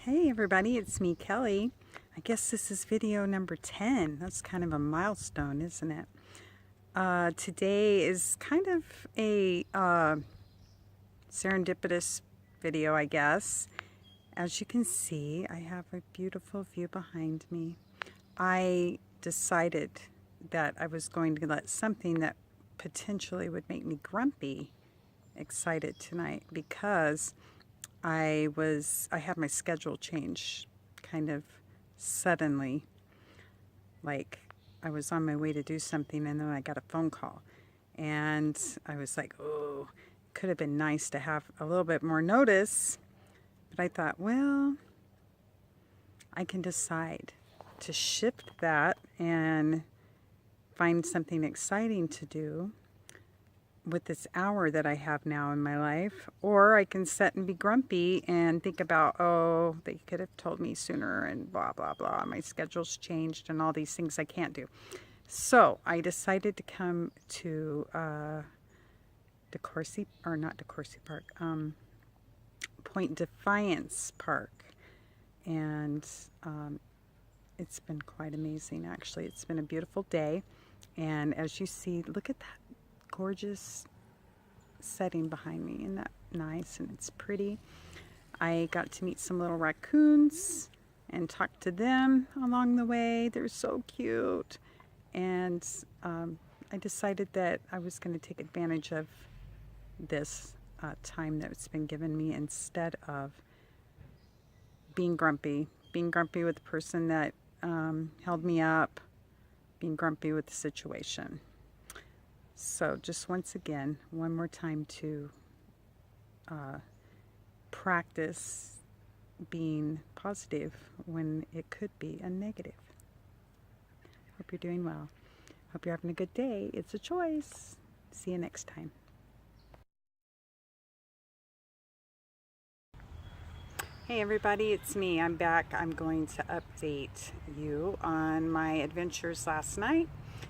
Hey everybody, it's me, Kelly. I guess this is video number 10. That's kind of a milestone, isn't it? Today is kind of a serendipitous video, I guess. As you can see, I have a beautiful view behind me. I decided that I was going to let something that potentially would make me grumpy excited tonight because I had my schedule change kind of suddenly. Like I was on my way to do something and then I got a phone call. And I was like, oh, could have been nice to have a little bit more notice. But I thought, well, I can decide to shift that and find something exciting to do with this hour that I have now in my life, or I can sit and be grumpy and think about, oh, they could have told me sooner and blah, blah, blah. My schedule's changed and all these things I can't do. So I decided to come to Point Defiance Park. And it's been quite amazing, actually. It's been a beautiful day. And as you see, look at that gorgeous setting behind me. Isn't that nice? And it's pretty. I got to meet some little raccoons and talk to them along the way. They're so cute. And I decided that I was going to take advantage of this time that's been given me instead of being grumpy with the person that held me up, being grumpy with the situation. So just once again, one more time to practice being positive when it could be a negative. Hope you're doing well. Hope you're having a good day. It's a choice. See you next time. Hey everybody, it's me. I'm back. I'm going to update you on my adventures last night.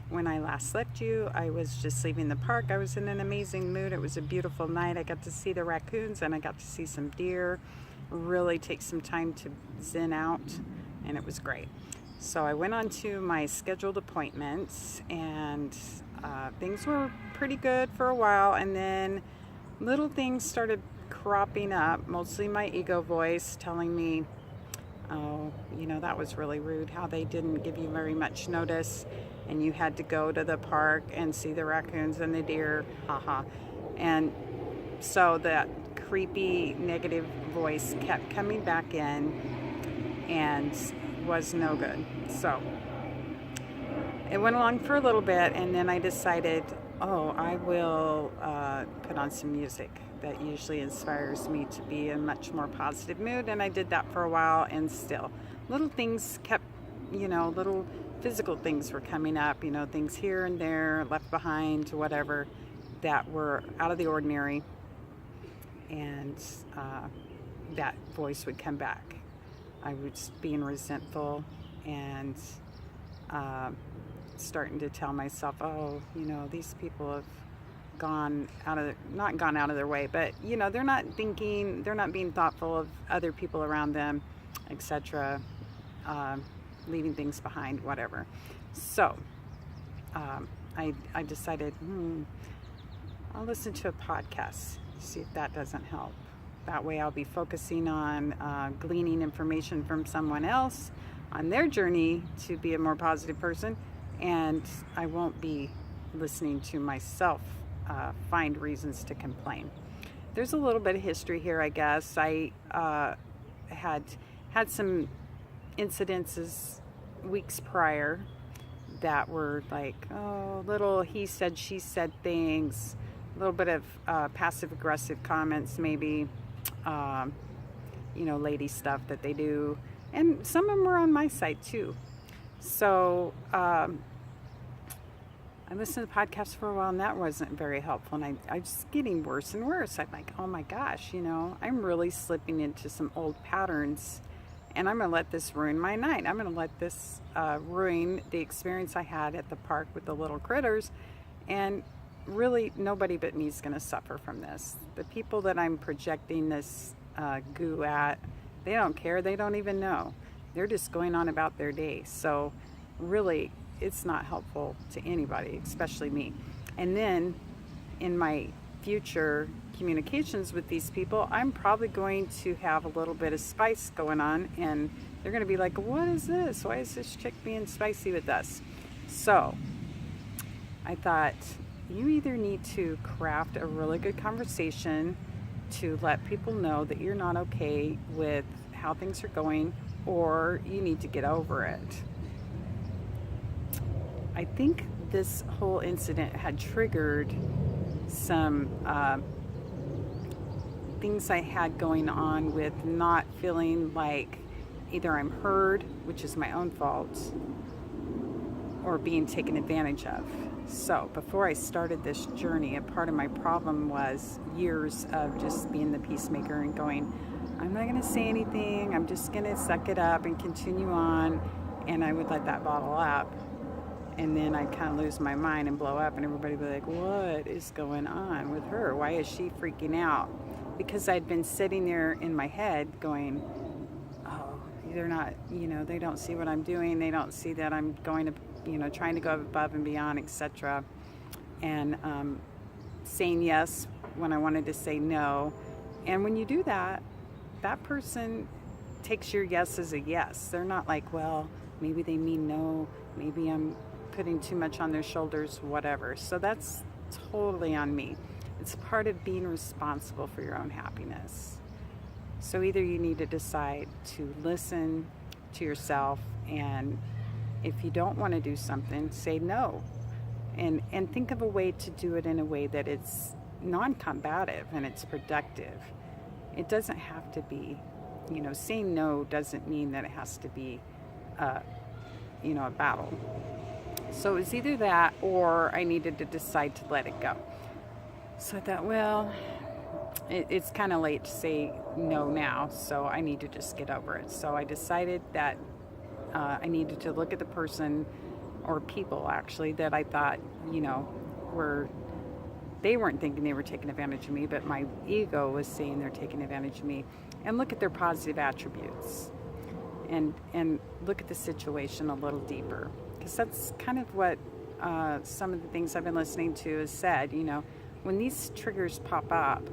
When I last left you, I was just leaving the park. I was in an amazing mood. It was a beautiful night. I got to see the raccoons and I got to see some deer. Really take some time to zen out, and it was great. So I went on to my scheduled appointments, and things were pretty good for a while, and then little things started cropping up, mostly my ego voice telling me, oh, that was really rude how they didn't give you very much notice and you had to go to the park and see the raccoons and the deer, haha. And so that creepy negative voice kept coming back in and was no good. So it went along for a little bit, and then I decided, oh, I will put on some music that usually inspires me to be in a much more positive mood. And I did that for a while, and still little things kept, little physical things were coming up, things here and there, left behind, whatever, that were out of the ordinary. And that voice would come back. I was being resentful and starting to tell myself, oh, these people have not gone out of their way, but they're not being thoughtful of other people around them, etc., leaving things behind, whatever. So I decided, I'll listen to a podcast, see if that doesn't help. That way I'll be focusing on gleaning information from someone else on their journey to be a more positive person, and I won't be listening to myself find reasons to complain. There's a little bit of history here, I guess. I had some incidences weeks prior that were like, oh, little he said, she said things, a little bit of passive aggressive comments, maybe, lady stuff that they do. And some of them were on my side too. So I listened to podcasts for a while, and that wasn't very helpful. And I was getting worse and worse. I'm like, oh my gosh, I'm really slipping into some old patterns, and I'm going to let this ruin my night. I'm going to let this ruin the experience I had at the park with the little critters. And really, nobody but me is going to suffer from this. The people that I'm projecting this goo at, They don't care. They don't even know. They're just going on about their day. So really, it's not helpful to anybody, especially me. And then in my future communications with these people, I'm probably going to have a little bit of spice going on, and they're going to be like, what is this? Why is this chick being spicy with us? So I thought, you either need to craft a really good conversation to let people know that you're not okay with how things are going, or you need to get over it. I think this whole incident had triggered some things I had going on with not feeling like either I'm heard, which is my own fault, or being taken advantage of. So before I started this journey, a part of my problem was years of just being the peacemaker and going, I'm not going to say anything, I'm just going to suck it up and continue on. And I would let that bottle up, and then I'd kind of lose my mind and blow up, and everybody would be like, what is going on with her? Why is she freaking out? Because I'd been sitting there in my head going, oh, they're not, they don't see what I'm doing. They don't see that I'm going to, trying to go above and beyond, etc. And saying yes when I wanted to say no. And when you do that, that person takes your yes as a yes. They're not like, well, maybe they mean no, maybe I'm putting too much on their shoulders, whatever. So that's totally on me. It's part of being responsible for your own happiness. So either you need to decide to listen to yourself, and if you don't want to do something, say no. And think of a way to do it in a way that it's non-combative and it's productive. It doesn't have to be, saying no doesn't mean that it has to be, a battle. So it's either that, or I needed to decide to let it go. So I thought, well, it's kind of late to say no now, so I need to just get over it. So I decided that I needed to look at the person, or people actually, that I thought, they weren't thinking they were taking advantage of me, but my ego was saying they're taking advantage of me, and look at their positive attributes, and look at the situation a little deeper, because that's kind of what some of the things I've been listening to has said. When these triggers pop up,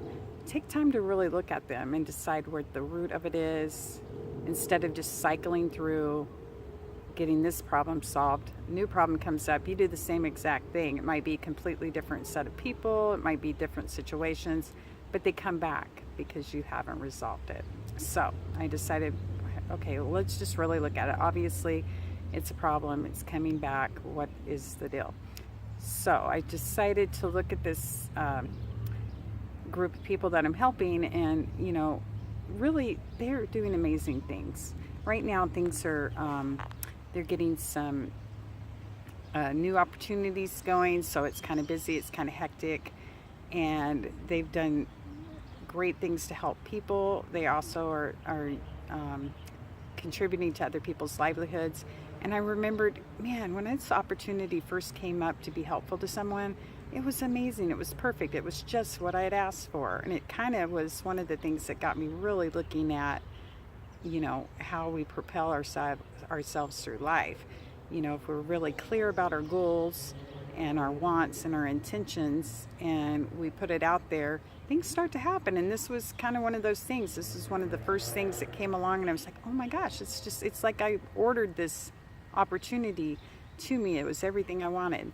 take time to really look at them and decide where the root of it is, instead of just cycling through getting this problem solved. New problem comes up, you do the same exact thing. It might be a completely different set of people, it might be different situations, but they come back because you haven't resolved it. So I decided, okay, well, let's just really look at it. Obviously, it's a problem, it's coming back, what is the deal? So I decided to look at this group of people that I'm helping, and really they're doing amazing things. Right now things are, they're getting some new opportunities going, so it's kind of busy, it's kind of hectic, and they've done great things to help people. They also are contributing to other people's livelihoods. And I remembered, man, when this opportunity first came up to be helpful to someone, it was amazing. It was perfect. It was just what I had asked for. And it kind of was one of the things that got me really looking at, how we propel ourselves through life. If we're really clear about our goals and our wants and our intentions, and we put it out there, things start to happen. And this was kind of one of those things. This is one of the first things that came along, and I was like, oh my gosh, it's like I ordered this opportunity to me. It was everything I wanted.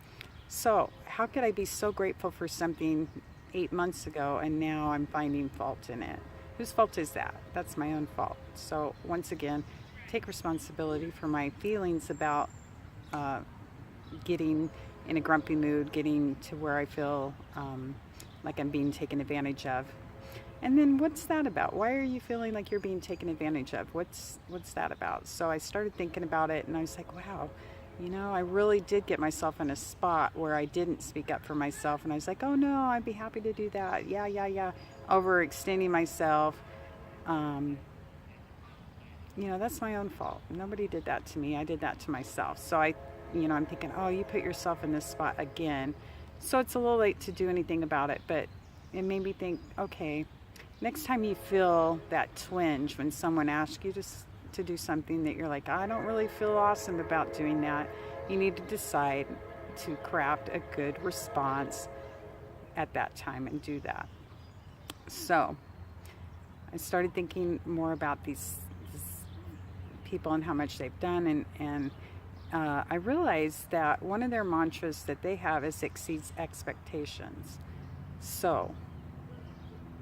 So how could I be so grateful for something 8 months ago, and now I'm finding fault in it? Whose fault is that? That's my own fault. So once again, take responsibility for my feelings about getting in a grumpy mood, getting to where I feel like I'm being taken advantage of. And then what's that about? Why are you feeling like you're being taken advantage of? What's that about? So I started thinking about it, and I was like, wow, I really did get myself in a spot where I didn't speak up for myself. And I was like, oh no, I'd be happy to do that. Yeah. Overextending myself. That's my own fault. Nobody did that to me. I did that to myself. So I'm thinking, oh, you put yourself in this spot again. So it's a little late to do anything about it, but it made me think, okay, next time you feel that twinge when someone asks you to do something that you're like, I don't really feel awesome about doing that, you need to decide to craft a good response at that time and do that. So I started thinking more about these people and how much they've done, and I realized that one of their mantras that they have is exceeds expectations. So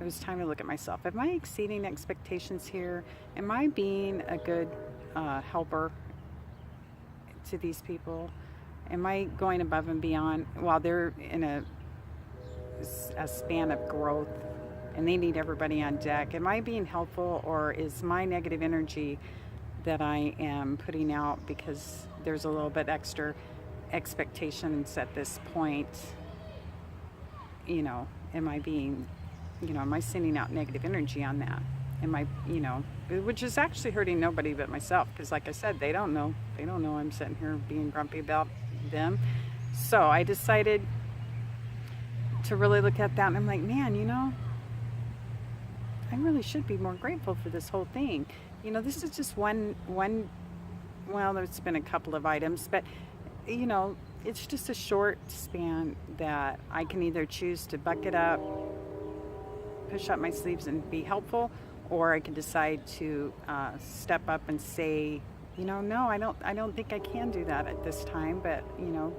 it was time to look at myself. Am I exceeding expectations here? Am I being a good helper to these people? Am I going above and beyond while they're in a span of growth and they need everybody on deck? Am I being helpful, or is my negative energy that I am putting out because there's a little bit extra expectations at this point? Am I being, am I sending out negative energy on that? Am I, which is actually hurting nobody but myself, because like I said, they don't know I'm sitting here being grumpy about them. So I decided to really look at that, and I'm like, man, I really should be more grateful for this whole thing. This is just one, well, there's been a couple of items, but it's just a short span that I can either choose to buck it up, push up my sleeves and be helpful, or I can decide to step up and say, no, I don't think I can do that at this time, but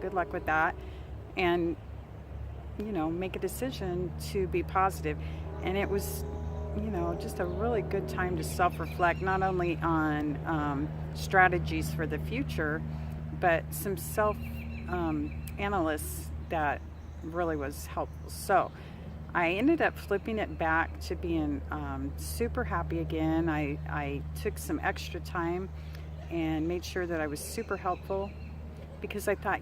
good luck with that, and make a decision to be positive. And it was just a really good time to self-reflect, not only on strategies for the future, but some self-analysis that really was helpful. So I ended up flipping it back to being super happy again. I took some extra time and made sure that I was super helpful, because I thought,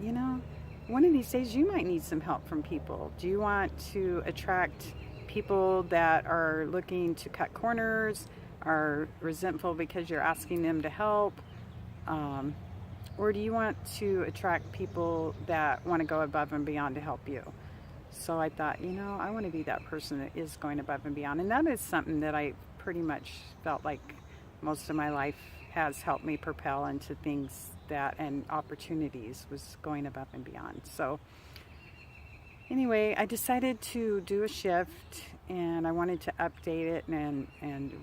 one of these days you might need some help from people. Do you want to attract people that are looking to cut corners, are resentful because you're asking them to help? Or do you want to attract people that want to go above and beyond to help you? So I thought, I want to be that person that is going above and beyond. And that is something that I pretty much felt like most of my life has helped me propel into things and opportunities, was going above and beyond. So anyway, I decided to do a shift, and I wanted to update it and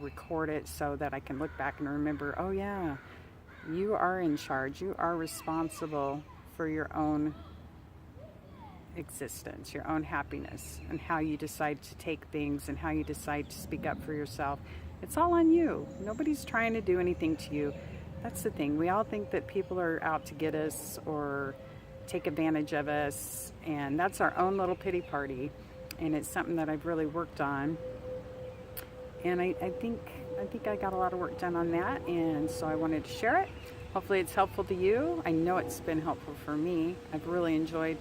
record it so that I can look back and remember, oh yeah, you are in charge. You are responsible for your own existence, your own happiness, and how you decide to take things and how you decide to speak up for yourself. It's all on you. Nobody's trying to do anything to you. That's the thing. We all think that people are out to get us or take advantage of us, and that's our own little pity party. And it's something that I've really worked on, and I think I got a lot of work done on that, and so I wanted to share it. Hopefully it's helpful to you. I know it's been helpful for me. I've really enjoyed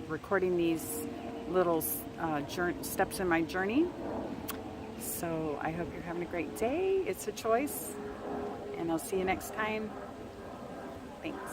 recording these little steps in my journey. So I hope you're having a great day. It's a choice, and I'll see you next time. Thanks.